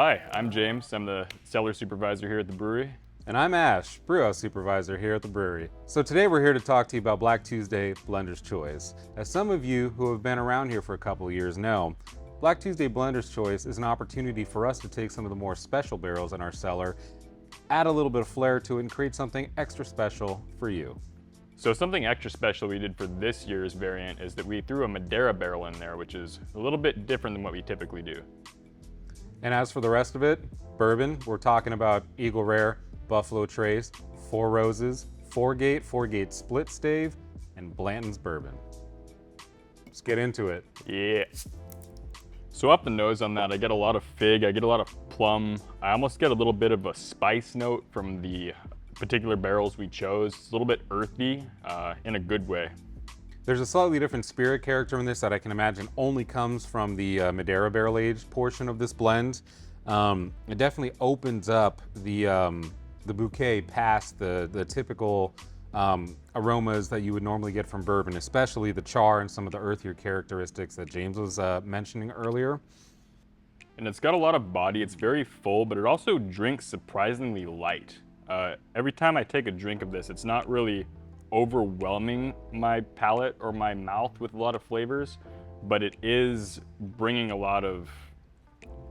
Hi, I'm James. I'm the cellar supervisor here at the brewery. And I'm Ash, brewhouse supervisor here at the brewery. So today we're here to talk to you about Black Tuesday Blender's Choice. As some of you who have been around here for a couple of years know, Black Tuesday Blender's Choice is an opportunity for us to take some of the more special barrels in our cellar, add a little bit of flair to it, and create something extra special for you. So something extra special we did for this year's variant is that we threw a Madeira barrel in there, which is a little bit different than what we typically do. And as for the rest of it, bourbon, we're talking about Eagle Rare, Buffalo Trace, Four Roses, Four Gate Split Stave, and Blanton's Bourbon. Let's get into it. Yeah. So up the nose on that, I get a lot of fig, I get a lot of plum. I almost get a little bit of a spice note from the particular barrels we chose. It's a little bit earthy in a good way. There's a slightly different spirit character in this that I can imagine only comes from the Madeira barrel aged portion of this blend. It definitely opens up the bouquet past the typical aromas that you would normally get from bourbon, especially the char and some of the earthier characteristics that James was mentioning earlier. And it's got a lot of body, it's very full, but it also drinks surprisingly light. Every time I take a drink of this, it's not really overwhelming my palate or my mouth with a lot of flavors, but it is bringing a lot of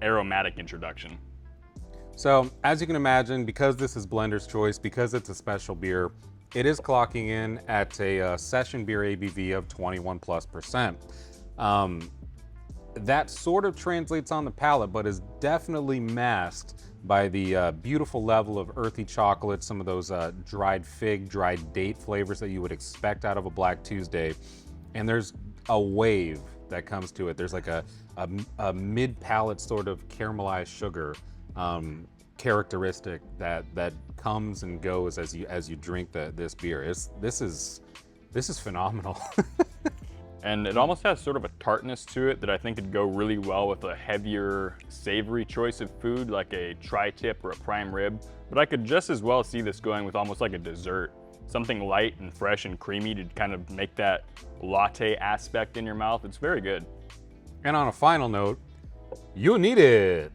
aromatic introduction. So as you can imagine, because this is Blender's Choice, because it's a special beer, it is clocking in at a session beer ABV of 21+%. That sort of translates on the palate, but is definitely masked by the beautiful level of earthy chocolate, some of those dried fig, dried date flavors that you would expect out of a Black Tuesday. And there's a wave that comes to it. There's like a mid-palate sort of caramelized sugar characteristic that comes and goes as you drink this beer. This is phenomenal. And it almost has sort of a tartness to it that I think could go really well with a heavier, savory choice of food, like a tri-tip or a prime rib. But I could just as well see this going with almost like a dessert. Something light and fresh and creamy to kind of make that latte aspect in your mouth. It's very good. And on a final note, you need it.